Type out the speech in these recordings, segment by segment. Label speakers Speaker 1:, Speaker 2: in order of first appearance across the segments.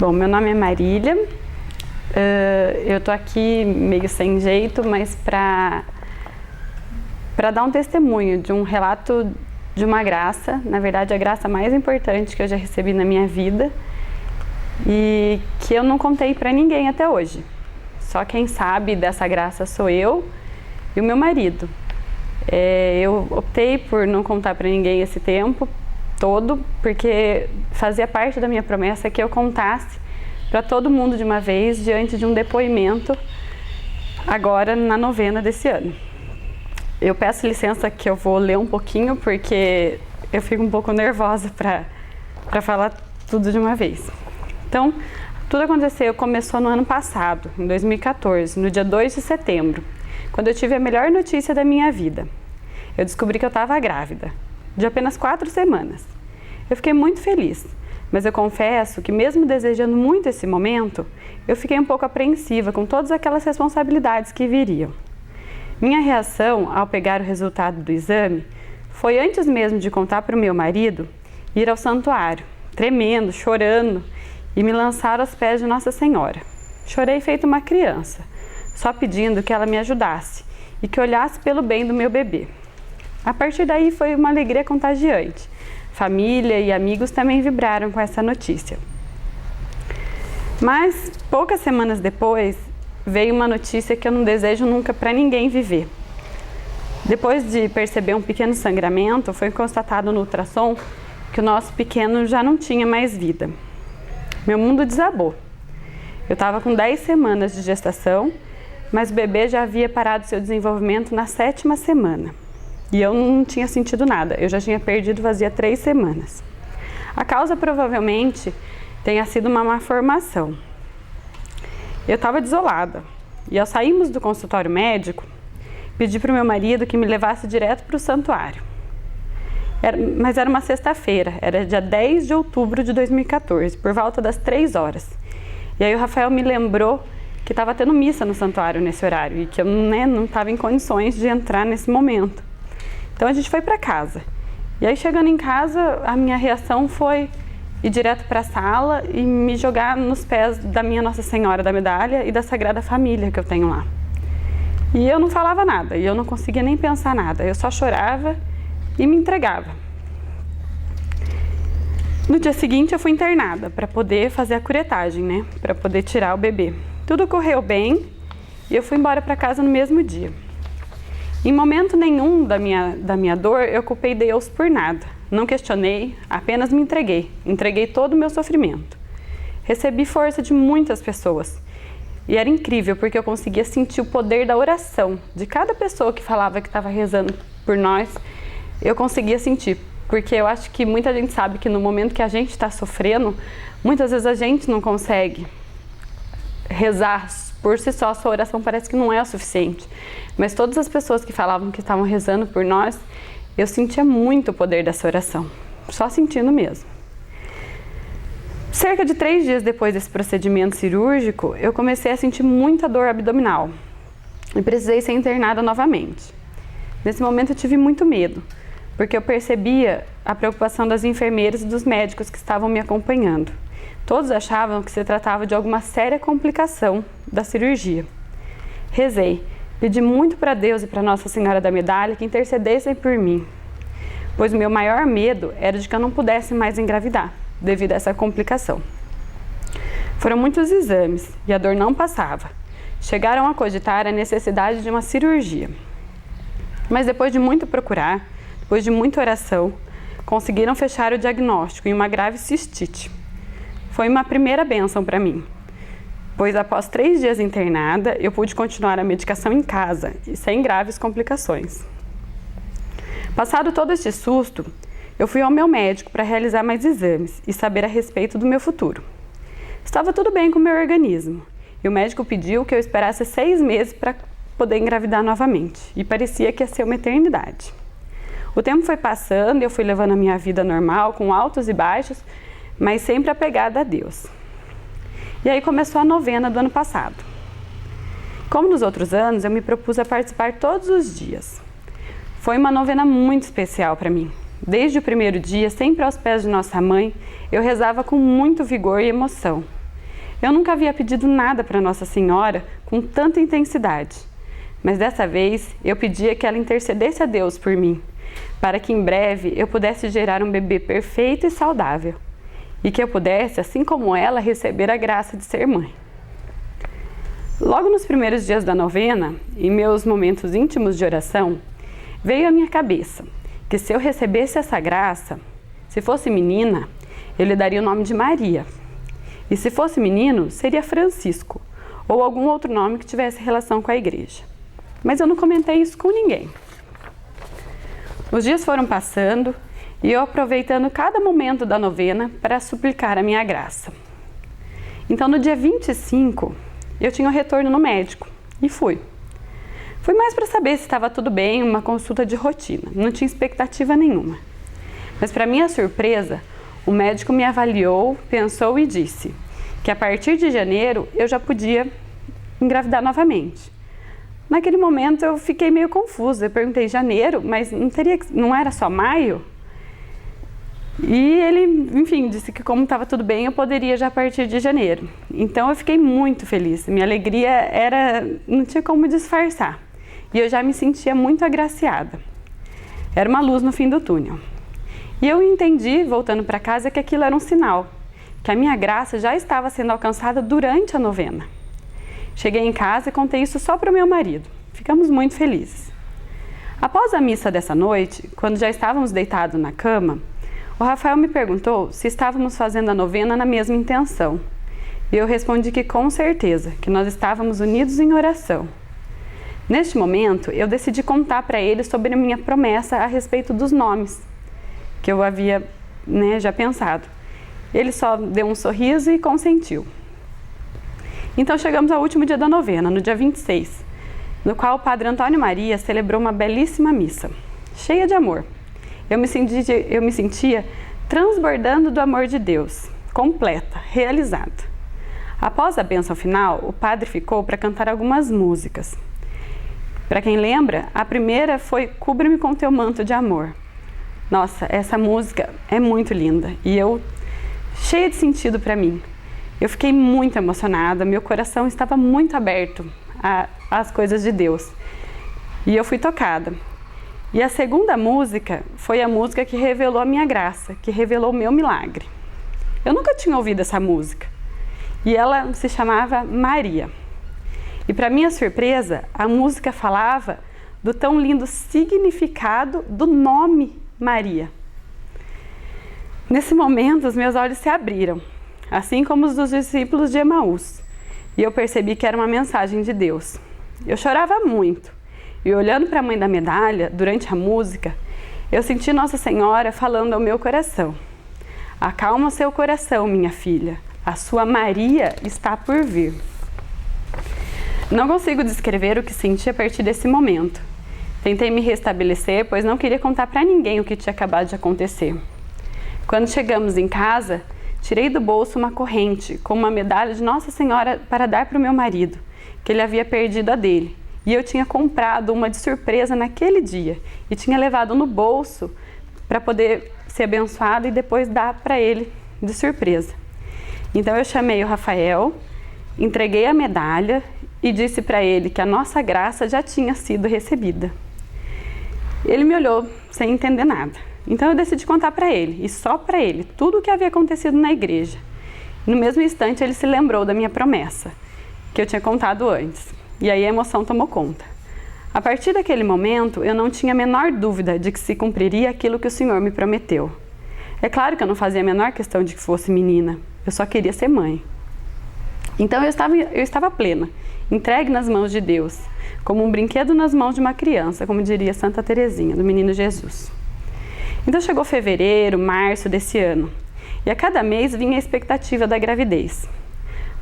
Speaker 1: Bom, meu nome é Marília, eu tô aqui meio sem jeito, mas para dar um testemunho de um relato de uma graça, na verdade a graça mais importante que eu já recebi na minha vida e que eu não contei para ninguém até hoje. Só quem sabe dessa graça sou eu e o meu marido. Eu optei por não contar para ninguém esse tempo todo, porque fazia parte da minha promessa que eu contasse para todo mundo de uma vez diante de um depoimento agora na novena desse ano. Eu peço licença que eu vou ler um pouquinho porque eu fico um pouco nervosa para falar tudo de uma vez. Então, tudo começou no ano passado, em 2014, no dia 2 de setembro, quando eu tive a melhor notícia da minha vida. Eu descobri que eu estava grávida, de apenas 4 semanas. Eu fiquei muito feliz, mas eu confesso que mesmo desejando muito esse momento, eu fiquei um pouco apreensiva com todas aquelas responsabilidades que viriam. Minha reação ao pegar o resultado do exame foi, antes mesmo de contar para o meu marido, ir ao santuário, tremendo, chorando, e me lançar aos pés de Nossa Senhora. Chorei feito uma criança, só pedindo que ela me ajudasse e que olhasse pelo bem do meu bebê. A partir daí foi uma alegria contagiante. Família e amigos também vibraram com essa notícia. Mas, poucas semanas depois, veio uma notícia que eu não desejo nunca para ninguém viver. Depois de perceber um pequeno sangramento, foi constatado no ultrassom que o nosso pequeno já não tinha mais vida. Meu mundo desabou. Eu estava com 10 semanas de gestação, mas o bebê já havia parado seu desenvolvimento na 7ª semana. E eu não tinha sentido nada, eu já tinha perdido fazia 3 semanas. A causa provavelmente tenha sido uma malformação. Eu estava desolada e ao sairmos do consultório médico, pedi para o meu marido que me levasse direto para o santuário. Mas era uma sexta-feira, era dia 10 de outubro de 2014, por volta das 3 horas. E aí o Rafael me lembrou que estava tendo missa no santuário nesse horário e que eu não estava em condições de entrar nesse momento. Então a gente foi para casa. E aí chegando em casa, a minha reação foi ir direto para a sala e me jogar nos pés da minha Nossa Senhora da Medalha e da Sagrada Família que eu tenho lá. E eu não falava nada, e eu não conseguia nem pensar nada. Eu só chorava e me entregava. No dia seguinte eu fui internada para poder fazer a curetagem, né? Para poder tirar o bebê. Tudo correu bem e eu fui embora para casa no mesmo dia. Em momento nenhum da minha dor, eu culpei Deus por nada. Não questionei, apenas me entreguei. Entreguei todo o meu sofrimento. Recebi força de muitas pessoas. E era incrível, porque eu conseguia sentir o poder da oração. De cada pessoa que falava que estava rezando por nós, eu conseguia sentir. Porque eu acho que muita gente sabe que no momento que a gente está sofrendo, muitas vezes a gente não consegue rezar por si só. A sua oração parece que não é o suficiente. Mas todas as pessoas que falavam que estavam rezando por nós, eu sentia muito o poder dessa oração. Só sentindo mesmo. Cerca de 3 dias depois desse procedimento cirúrgico, eu comecei a sentir muita dor abdominal. E precisei ser internada novamente. Nesse momento eu tive muito medo, porque eu percebia a preocupação das enfermeiras e dos médicos que estavam me acompanhando. Todos achavam que se tratava de alguma séria complicação da cirurgia. Rezei, pedi muito para Deus e para Nossa Senhora da Medalha que intercedessem por mim, pois o meu maior medo era de que eu não pudesse mais engravidar, devido a essa complicação. Foram muitos exames e a dor não passava. Chegaram a cogitar a necessidade de uma cirurgia. Mas depois de muito procurar, depois de muita oração, conseguiram fechar o diagnóstico em uma grave cistite. Foi uma primeira bênção para mim, pois após 3 dias internada, eu pude continuar a medicação em casa e sem graves complicações. Passado todo este susto, eu fui ao meu médico para realizar mais exames e saber a respeito do meu futuro. Estava tudo bem com o meu organismo e o médico pediu que eu esperasse 6 meses para poder engravidar novamente e parecia que ia ser uma eternidade. O tempo foi passando e eu fui levando a minha vida normal, com altos e baixos, mas sempre apegada a Deus. E aí começou a novena do ano passado. Como nos outros anos, eu me propus a participar todos os dias. Foi uma novena muito especial para mim. Desde o primeiro dia, sempre aos pés de Nossa Mãe, eu rezava com muito vigor e emoção. Eu nunca havia pedido nada para Nossa Senhora com tanta intensidade, mas dessa vez eu pedia que ela intercedesse a Deus por mim, para que em breve eu pudesse gerar um bebê perfeito e saudável, e que eu pudesse, assim como ela, receber a graça de ser mãe. Logo nos primeiros dias da novena, em meus momentos íntimos de oração, veio à minha cabeça que se eu recebesse essa graça, se fosse menina, eu lhe daria o nome de Maria, e se fosse menino, seria Francisco, ou algum outro nome que tivesse relação com a igreja. Mas eu não comentei isso com ninguém. Os dias foram passando e eu aproveitando cada momento da novena para suplicar a minha graça. Então, no dia 25, eu tinha um retorno no médico e fui. Fui mais para saber se estava tudo bem, uma consulta de rotina, não tinha expectativa nenhuma. Mas, para minha surpresa, o médico me avaliou, pensou e disse que a partir de janeiro eu já podia engravidar novamente. Naquele momento eu fiquei meio confusa, eu perguntei janeiro, mas não era só maio? E ele, enfim, disse que como estava tudo bem, eu poderia já a partir de janeiro. Então eu fiquei muito feliz, minha alegria não tinha como disfarçar. E eu já me sentia muito agraciada. Era uma luz no fim do túnel. E eu entendi, voltando para casa, que aquilo era um sinal, que a minha graça já estava sendo alcançada durante a novena. Cheguei em casa e contei isso só para o meu marido. Ficamos muito felizes. Após a missa dessa noite, quando já estávamos deitados na cama, o Rafael me perguntou se estávamos fazendo a novena na mesma intenção. E eu respondi que com certeza, que nós estávamos unidos em oração. Neste momento, eu decidi contar para ele sobre a minha promessa a respeito dos nomes, que eu havia já pensado. Ele só deu um sorriso e consentiu. Então chegamos ao último dia da novena, no dia 26, no qual o Padre Antônio Maria celebrou uma belíssima missa, cheia de amor. Eu me sentia transbordando do amor de Deus, completa, realizada. Após a bênção final, o padre ficou para cantar algumas músicas. Para quem lembra, a primeira foi Cubra-me com teu manto de amor. Nossa, essa música é muito linda e cheia de sentido para mim. Eu fiquei muito emocionada, meu coração estava muito aberto às coisas de Deus. E eu fui tocada. E a segunda música foi a música que revelou a minha graça, que revelou o meu milagre. Eu nunca tinha ouvido essa música. E ela se chamava Maria. E para minha surpresa, a música falava do tão lindo significado do nome Maria. Nesse momento, os meus olhos se abriram, assim como os dos discípulos de Emaús. E eu percebi que era uma mensagem de Deus. Eu chorava muito. E olhando para a mãe da medalha, durante a música, eu senti Nossa Senhora falando ao meu coração. Acalma seu coração, minha filha. A sua Maria está por vir. Não consigo descrever o que senti a partir desse momento. Tentei me restabelecer, pois não queria contar para ninguém o que tinha acabado de acontecer. Quando chegamos em casa, tirei do bolso uma corrente com uma medalha de Nossa Senhora para dar para o meu marido, que ele havia perdido a dele. E eu tinha comprado uma de surpresa naquele dia e tinha levado no bolso para poder ser abençoada e depois dar para ele de surpresa. Então eu chamei o Rafael, entreguei a medalha e disse para ele que a nossa graça já tinha sido recebida. Ele me olhou sem entender nada. Então eu decidi contar para ele, e só para ele, tudo o que havia acontecido na igreja. No mesmo instante ele se lembrou da minha promessa, que eu tinha contado antes. E aí a emoção tomou conta. A partir daquele momento, eu não tinha a menor dúvida de que se cumpriria aquilo que o Senhor me prometeu. É claro que eu não fazia a menor questão de que fosse menina, eu só queria ser mãe. Então eu estava plena, entregue nas mãos de Deus, como um brinquedo nas mãos de uma criança, como diria Santa Teresinha, do Menino Jesus. Então chegou fevereiro, março desse ano, e a cada mês vinha a expectativa da gravidez.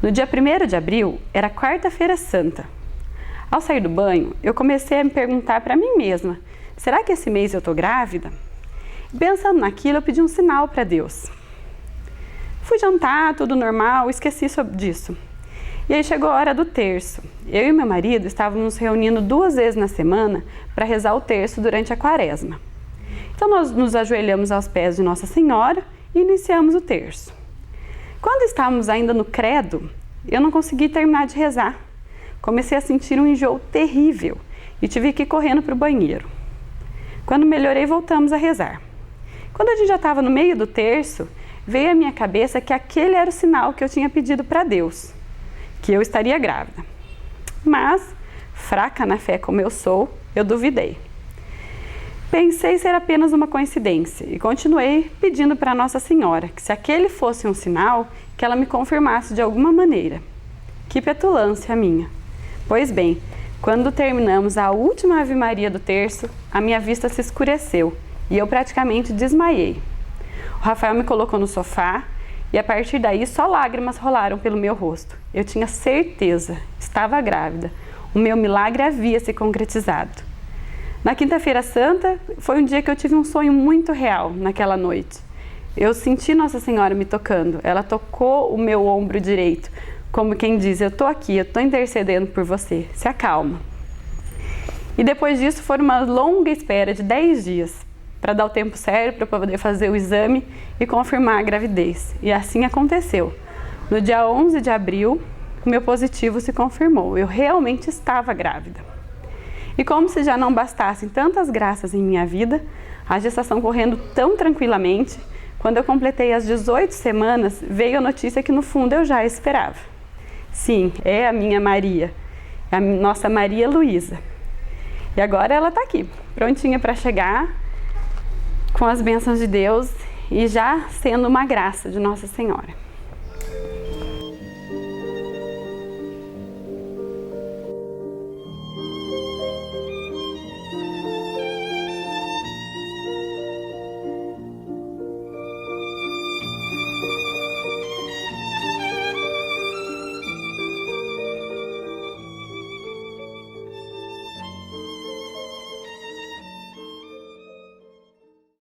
Speaker 1: No dia 1º de abril, era quarta-feira santa. Ao sair do banho, eu comecei a me perguntar para mim mesma, será que esse mês eu estou grávida? E pensando naquilo, eu pedi um sinal para Deus. Fui jantar, tudo normal, esqueci disso. E aí chegou a hora do terço. Eu e meu marido estávamos nos reunindo 2 vezes na semana para rezar o terço durante a quaresma. Então nós nos ajoelhamos aos pés de Nossa Senhora e iniciamos o terço. Quando estávamos ainda no credo, eu não consegui terminar de rezar. Comecei a sentir um enjoo terrível e tive que ir correndo para o banheiro. Quando melhorei, voltamos a rezar. Quando a gente já estava no meio do terço, veio à minha cabeça que aquele era o sinal que eu tinha pedido para Deus, que eu estaria grávida. Mas, fraca na fé como eu sou, eu duvidei. Pensei ser apenas uma coincidência e continuei pedindo para Nossa Senhora que, se aquele fosse um sinal, que ela me confirmasse de alguma maneira. Que petulância minha! Pois bem, quando terminamos a última Ave Maria do terço, a minha vista se escureceu e eu praticamente desmaiei. O Rafael me colocou no sofá e a partir daí só lágrimas rolaram pelo meu rosto. Eu tinha certeza, estava grávida. O meu milagre havia se concretizado. Na quinta-feira santa, foi um dia que eu tive um sonho muito real naquela noite. Eu senti Nossa Senhora me tocando. Ela tocou o meu ombro direito, como quem diz, eu estou aqui, eu estou intercedendo por você, se acalma. E depois disso foi uma longa espera de 10 dias, para dar o tempo certo, para poder fazer o exame e confirmar a gravidez. E assim aconteceu. No dia 11 de abril, o meu positivo se confirmou. Eu realmente estava grávida. E como se já não bastassem tantas graças em minha vida, a gestação correndo tão tranquilamente, quando eu completei as 18 semanas, veio a notícia que no fundo eu já esperava. Sim, é a minha Maria, é a nossa Maria Luísa. E agora ela está aqui, prontinha para chegar, com as bênçãos de Deus e já sendo uma graça de Nossa Senhora.